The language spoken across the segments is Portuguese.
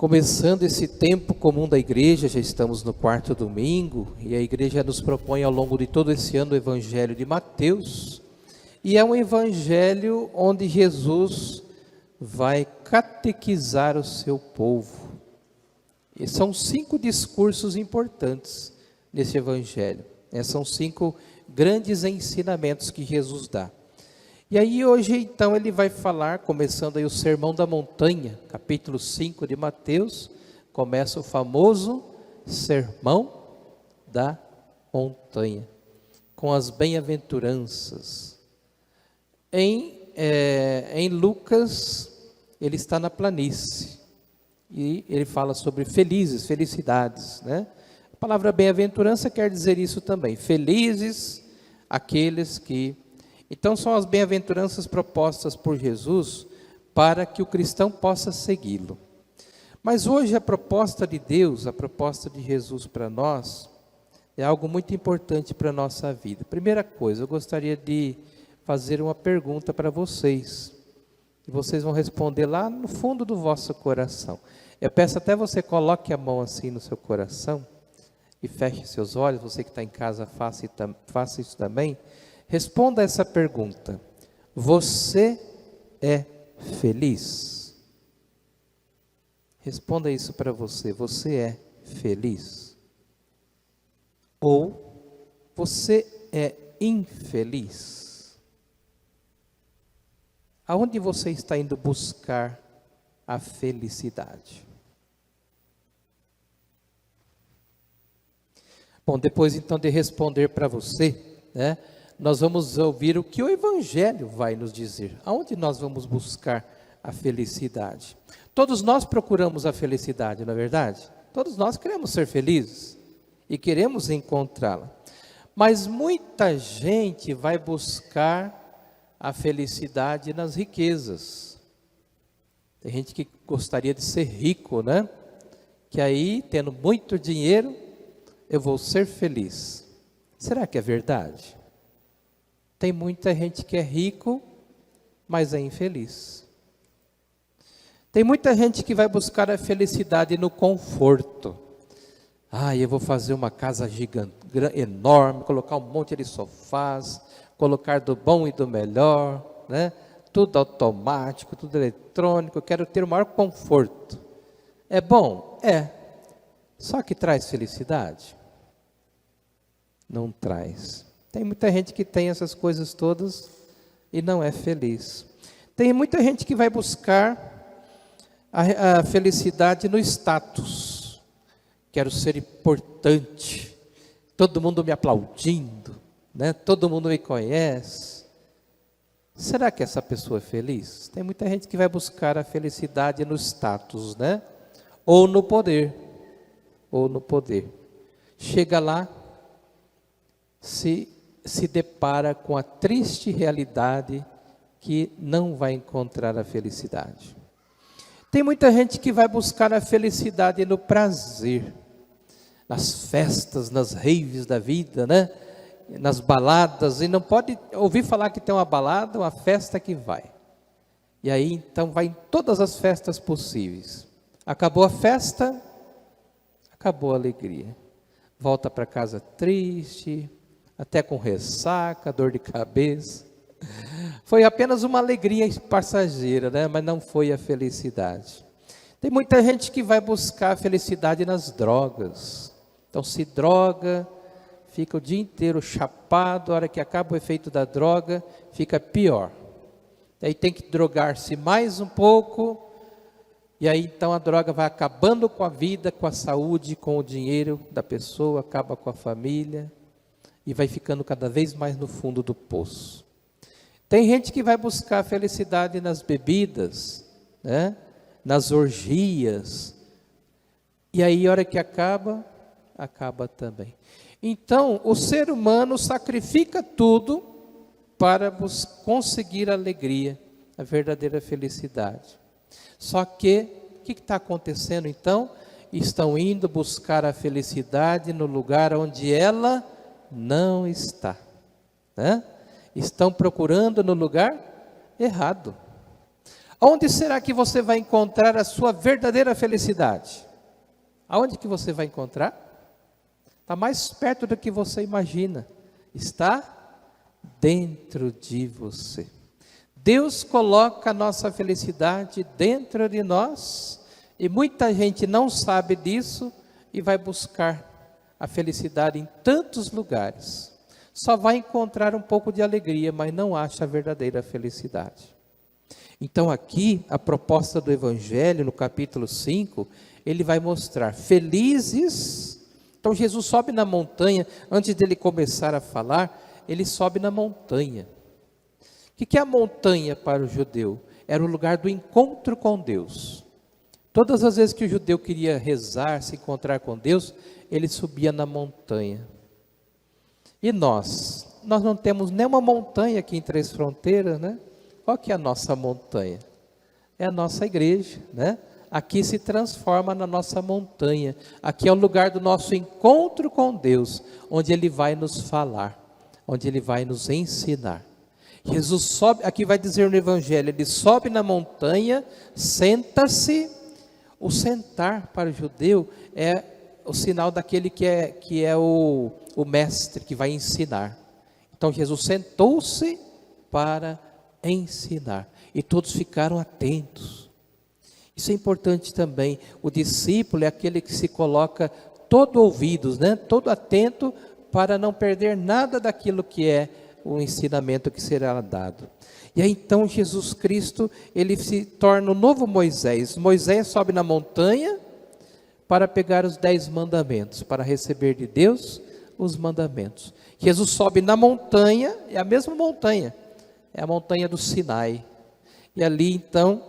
Começando esse tempo comum da igreja, já estamos no quarto domingo, e a igreja nos propõe ao longo de todo esse ano o Evangelho de Mateus, e é um evangelho onde Jesus vai catequizar o seu povo. E são 5 discursos importantes nesse evangelho, são 5 grandes ensinamentos que Jesus dá. E aí hoje então ele vai falar, começando aí o Sermão da Montanha, capítulo 5 de Mateus, começa o famoso Sermão da Montanha, com as bem-aventuranças. Em Lucas, ele está na planície, e ele fala sobre felicidades, né? A palavra bem-aventurança quer dizer isso também, felizes aqueles que... Então são as bem-aventuranças propostas por Jesus para que o cristão possa segui-lo. Mas hoje a proposta de Deus, a proposta de Jesus para nós, é algo muito importante para a nossa vida. Primeira coisa, eu gostaria de fazer uma pergunta para vocês, e vocês vão responder lá no fundo do vosso coração. Eu peço até você coloque a mão assim no seu coração, e feche seus olhos, você que está em casa faça isso também. Responda essa pergunta: você é feliz? Responda isso para você: você é feliz? Ou você é infeliz? Aonde você está indo buscar a felicidade? Bom, depois então de responder para você, né? Nós vamos ouvir o que o Evangelho vai nos dizer. Aonde nós vamos buscar a felicidade? Todos nós procuramos a felicidade, não é verdade? Todos nós queremos ser felizes e queremos encontrá-la. Mas muita gente vai buscar a felicidade nas riquezas. Tem gente que gostaria de ser rico, né? Que aí, tendo muito dinheiro, eu vou ser feliz. Será que é verdade? Tem muita gente que é rico, mas é infeliz. Tem muita gente que vai buscar a felicidade no conforto. Eu vou fazer uma casa gigante, enorme, colocar um monte de sofás, colocar do bom e do melhor, né? Tudo automático, tudo eletrônico, eu quero ter o maior conforto. É bom? É. Só que traz felicidade? Não traz. Tem muita gente que tem essas coisas todas e não é feliz. Tem muita gente que vai buscar a felicidade no status. Quero ser importante, todo mundo me aplaudindo, né? Todo mundo me conhece. Será que essa pessoa é feliz? Tem muita gente que vai buscar a felicidade no status, né? Ou no poder. Chega lá, se depara com a triste realidade que não vai encontrar a felicidade. Tem muita gente que vai buscar a felicidade no prazer, nas festas, nas raves da vida, né? Nas baladas, e não pode ouvir falar que tem uma balada, uma festa que vai. E aí então vai em todas as festas possíveis. Acabou a festa, acabou a alegria. Volta para casa triste, até com ressaca, dor de cabeça. Foi apenas uma alegria passageira, né? Mas não foi a felicidade. Tem muita gente que vai buscar a felicidade nas drogas. Então se droga, fica o dia inteiro chapado, a hora que acaba o efeito da droga, fica pior. Aí tem que drogar-se mais um pouco, e aí então a droga vai acabando com a vida, com a saúde, com o dinheiro da pessoa, acaba com a família, e vai ficando cada vez mais no fundo do poço. Tem gente que vai buscar a felicidade nas bebidas, né? Nas orgias, e aí a hora que acaba também. Então, o ser humano sacrifica tudo para conseguir a alegria, a verdadeira felicidade. Só que, o que está acontecendo então? Estão indo buscar a felicidade no lugar onde ela não está, né? Estão procurando no lugar errado. Onde será que você vai encontrar a sua verdadeira felicidade? Aonde que você vai encontrar? Está mais perto do que você imagina. Está dentro de você. Deus coloca a nossa felicidade dentro de nós, e muita gente não sabe disso e vai buscar a felicidade em tantos lugares. Só vai encontrar um pouco de alegria, mas não acha a verdadeira felicidade. Então aqui, a proposta do Evangelho, no capítulo 5, ele vai mostrar felizes. Então Jesus sobe na montanha, antes dele começar a falar, ele sobe na montanha. O que é a montanha para o judeu? Era o lugar do encontro com Deus. Todas as vezes que o judeu queria rezar, se encontrar com Deus, ele subia na montanha. E nós não temos nenhuma montanha aqui em Três Fronteiras, né? Qual que é a nossa montanha? É a nossa igreja, né? Aqui se transforma na nossa montanha. Aqui é o lugar do nosso encontro com Deus, onde Ele vai nos falar, onde Ele vai nos ensinar. Jesus sobe, aqui vai dizer no Evangelho, Ele sobe na montanha, senta-se. O sentar para o judeu é o sinal daquele que é o mestre, que vai ensinar. Então Jesus sentou-se para ensinar, e todos ficaram atentos. Isso é importante também. O discípulo é aquele que se coloca todo ouvidos, né? Todo atento, para não perder nada daquilo que é o ensinamento que será dado. E aí então Jesus Cristo, ele se torna o novo Moisés. Moisés sobe na montanha para pegar os 10 mandamentos, para receber de Deus os mandamentos. Jesus sobe na montanha, é a mesma montanha, é a montanha do Sinai. E ali então,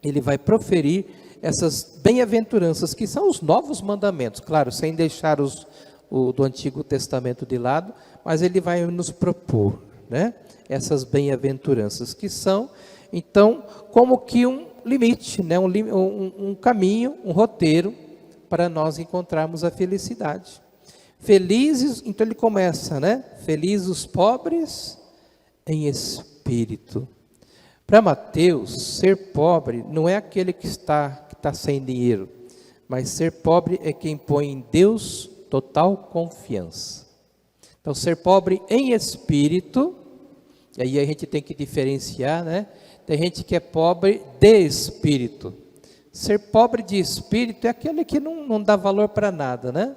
ele vai proferir essas bem-aventuranças, que são os novos mandamentos, claro, sem deixar o do Antigo Testamento de lado, mas ele vai nos propor, né, essas bem-aventuranças, que são, então, como que um limite, né, um caminho, um roteiro, para nós encontrarmos a felicidade. Felizes, então ele começa, né, felizes os pobres em espírito. Para Mateus, ser pobre não é aquele que está sem dinheiro, mas ser pobre é quem põe em Deus total confiança. Então, ser pobre em espírito, e aí a gente tem que diferenciar, né? Tem gente que é pobre de espírito. Ser pobre de espírito é aquele que não dá valor para nada, né?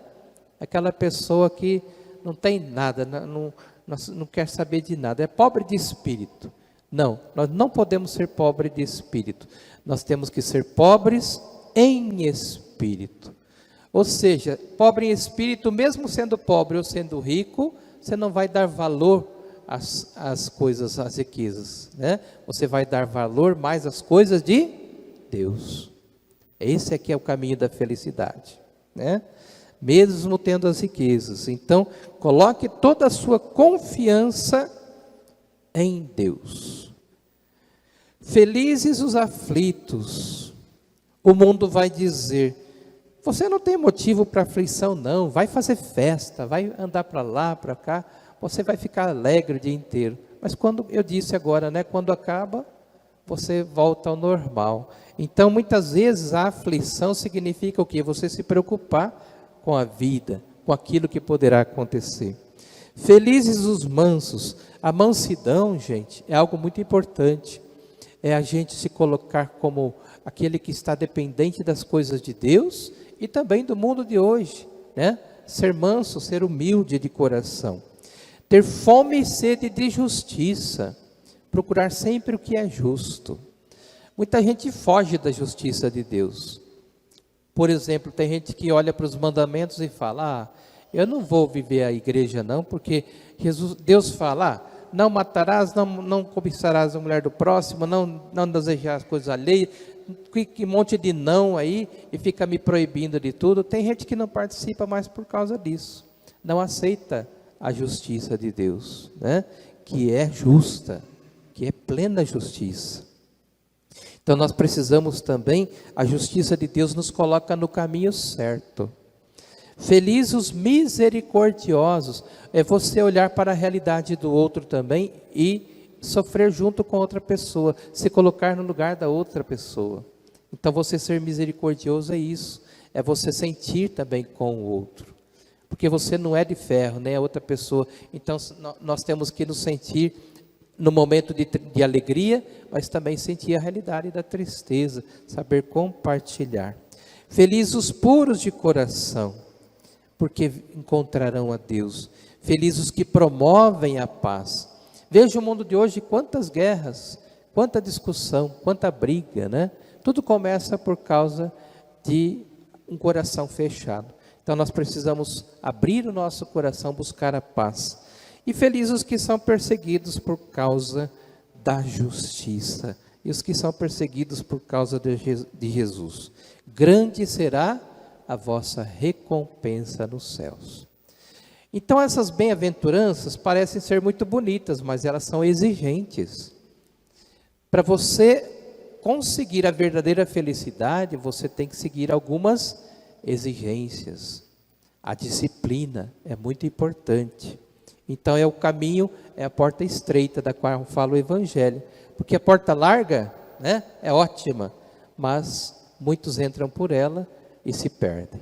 Aquela pessoa que não tem nada, não quer saber de nada, é pobre de espírito. Não, nós não podemos ser pobres de espírito. Nós temos que ser pobres em espírito. Ou seja, pobre em espírito, mesmo sendo pobre ou sendo rico, você não vai dar valor às coisas, às riquezas, né? Você vai dar valor mais às coisas de Deus. Esse aqui é o caminho da felicidade, né? Mesmo tendo as riquezas. Então, coloque toda a sua confiança em Deus. Felizes os aflitos. O mundo vai dizer: você não tem motivo para aflição não, vai fazer festa, vai andar para lá, para cá, você vai ficar alegre o dia inteiro. Mas quando eu disse agora, né, quando acaba, você volta ao normal. Então, muitas vezes a aflição significa o quê? Você se preocupar com a vida, com aquilo que poderá acontecer. Felizes os mansos. A mansidão, gente, é algo muito importante. É a gente se colocar como aquele que está dependente das coisas de Deus e também do mundo de hoje, né? Ser manso, ser humilde de coração. Ter fome e sede de justiça. Procurar sempre o que é justo. Muita gente foge da justiça de Deus. Por exemplo, tem gente que olha para os mandamentos e fala: eu não vou viver a igreja não, porque Deus fala: não matarás, não cobiçarás a mulher do próximo, não desejar as coisas alheias, que monte de não aí, e fica me proibindo de tudo. Tem gente que não participa mais por causa disso, não aceita a justiça de Deus, né? Que é justa, que é plena justiça. Então nós precisamos também, a justiça de Deus nos coloca no caminho certo. Felizes os misericordiosos, é você olhar para a realidade do outro também e sofrer junto com outra pessoa, se colocar no lugar da outra pessoa. Então você ser misericordioso é isso, é você sentir também com o outro. Porque você não é de ferro, nem a outra pessoa. Então nós temos que nos sentir no momento de alegria, mas também sentir a realidade da tristeza, saber compartilhar. Felizes os puros de coração, porque encontrarão a Deus. Felizes os que promovem a paz. Veja o mundo de hoje, quantas guerras, quanta discussão, quanta briga, né? Tudo começa por causa de um coração fechado. Então nós precisamos abrir o nosso coração, buscar a paz. E felizes os que são perseguidos por causa da justiça. E os que são perseguidos por causa de Jesus. Grande será a vossa recompensa nos céus. Então essas bem-aventuranças parecem ser muito bonitas, mas elas são exigentes. Para você conseguir a verdadeira felicidade, você tem que seguir algumas exigências. A disciplina é muito importante. Então é o caminho, é a porta estreita da qual fala o Evangelho. Porque a porta larga, né, é ótima, mas muitos entram por ela e se perdem.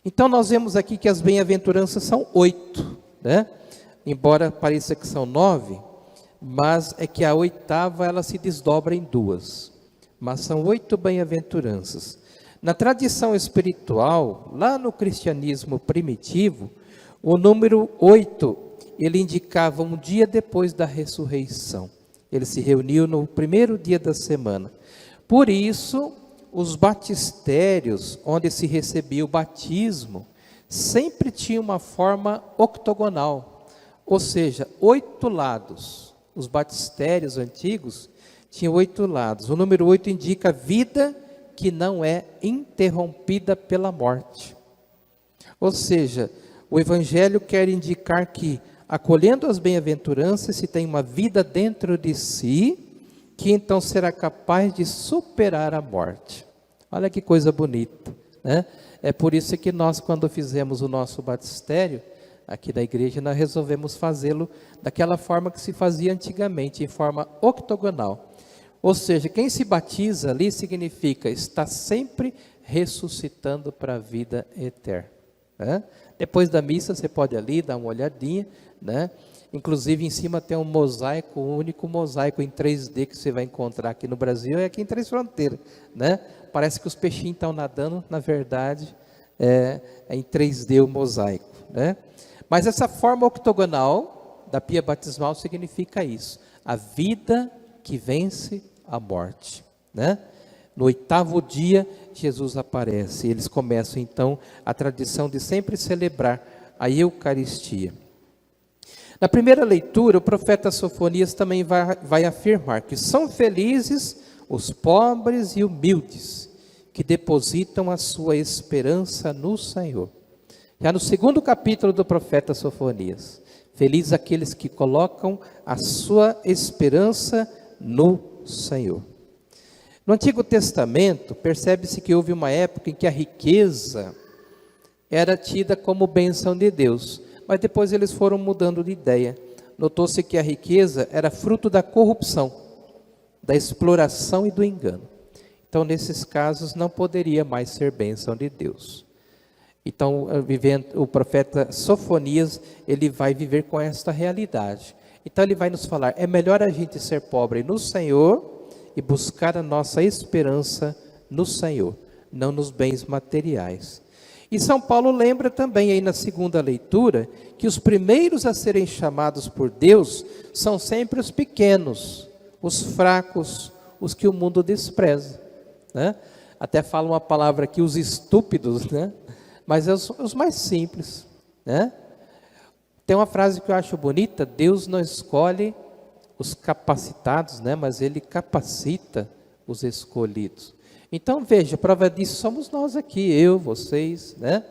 Então nós vemos aqui que as bem-aventuranças são 8, né? Embora pareça que são 9, mas é que a 8ª ela se desdobra em 2. Mas são 8 bem-aventuranças. Na tradição espiritual, lá no cristianismo primitivo, o número 8, ele indicava um dia depois da ressurreição. Ele se reuniu no primeiro dia da semana. Por isso, os batistérios, onde se recebia o batismo, sempre tinham uma forma octogonal, ou seja, 8 lados. Os batistérios antigos tinham 8 lados. O número 8 indica vida que não é interrompida pela morte. Ou seja, o Evangelho quer indicar que, acolhendo as bem-aventuranças, se tem uma vida dentro de si, que então será capaz de superar a morte. Olha que coisa bonita, né? É por isso que nós, quando fizemos o nosso batistério, aqui da igreja, nós resolvemos fazê-lo daquela forma que se fazia antigamente, em forma octogonal. Ou seja, quem se batiza ali significa está sempre ressuscitando para a vida eterna, né? Depois da missa você pode ali dar uma olhadinha, né? Inclusive em cima tem um mosaico, o único mosaico em 3D que você vai encontrar aqui no Brasil é aqui em Três Fronteiras, né? Parece que os peixinhos estão nadando, na verdade é em 3D o mosaico, né? Mas essa forma octogonal da pia batismal significa isso, a vida que vence a morte, né? No 8º dia, Jesus aparece. Eles começam, então, a tradição de sempre celebrar a Eucaristia. Na primeira leitura, o profeta Sofonias também vai afirmar que são felizes os pobres e humildes, que depositam a sua esperança no Senhor. Já no 2º capítulo do profeta Sofonias, felizes aqueles que colocam a sua esperança no Senhor. No Antigo Testamento, percebe-se que houve uma época em que a riqueza era tida como bênção de Deus, mas depois eles foram mudando de ideia. Notou-se que a riqueza era fruto da corrupção, da exploração e do engano. Então, nesses casos, não poderia mais ser bênção de Deus. Então, o profeta Sofonias, ele vai viver com esta realidade. Então, ele vai nos falar, é melhor a gente ser pobre no Senhor e buscar a nossa esperança no Senhor, não nos bens materiais. E São Paulo lembra também aí na segunda leitura, que os primeiros a serem chamados por Deus são sempre os pequenos, os fracos, os que o mundo despreza, né? Até fala uma palavra aqui, os estúpidos, né? Mas é os mais simples, né? Tem uma frase que eu acho bonita, Deus não escolhe os capacitados, né? Mas Ele capacita os escolhidos. Então veja, prova disso somos nós aqui, eu, vocês, né?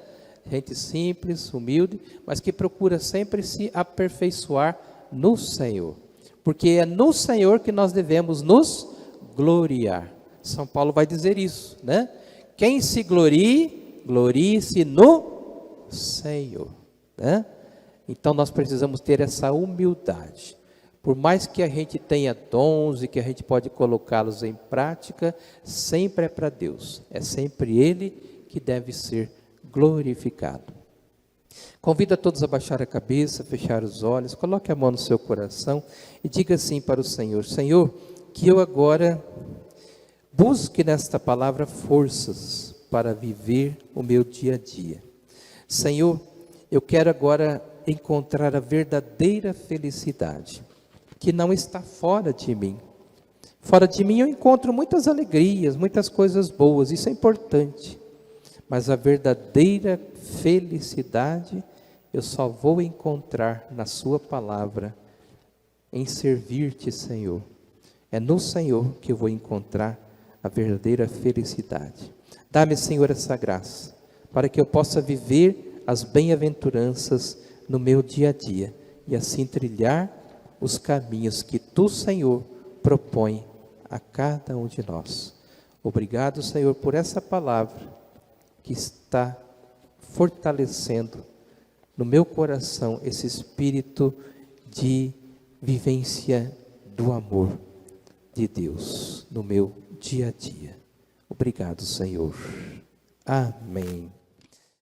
Gente simples, humilde, mas que procura sempre se aperfeiçoar no Senhor. Porque é no Senhor que nós devemos nos gloriar. São Paulo vai dizer isso, né? Quem se glorie, glorie-se no Senhor, né? Então nós precisamos ter essa humildade. Por mais que a gente tenha dons e que a gente pode colocá-los em prática, sempre é para Deus. É sempre Ele que deve ser glorificado. Convido a todos a baixar a cabeça, fechar os olhos, coloque a mão no seu coração e diga assim para o Senhor: Senhor, que eu agora busque nesta palavra forças para viver o meu dia a dia. Senhor, eu quero agora encontrar a verdadeira felicidade, que não está fora de mim. Fora de mim eu encontro muitas alegrias, muitas coisas boas, isso é importante. Mas a verdadeira felicidade eu só vou encontrar na sua palavra, em servir-te, Senhor. É no Senhor que eu vou encontrar a verdadeira felicidade. Dá-me, Senhor, essa graça, para que eu possa viver as bem-aventuranças no meu dia a dia, e assim trilhar os caminhos que tu, Senhor, propõe a cada um de nós. Obrigado, Senhor, por essa palavra que está fortalecendo no meu coração esse espírito de vivência do amor de Deus no meu dia a dia. Obrigado, Senhor. Amém.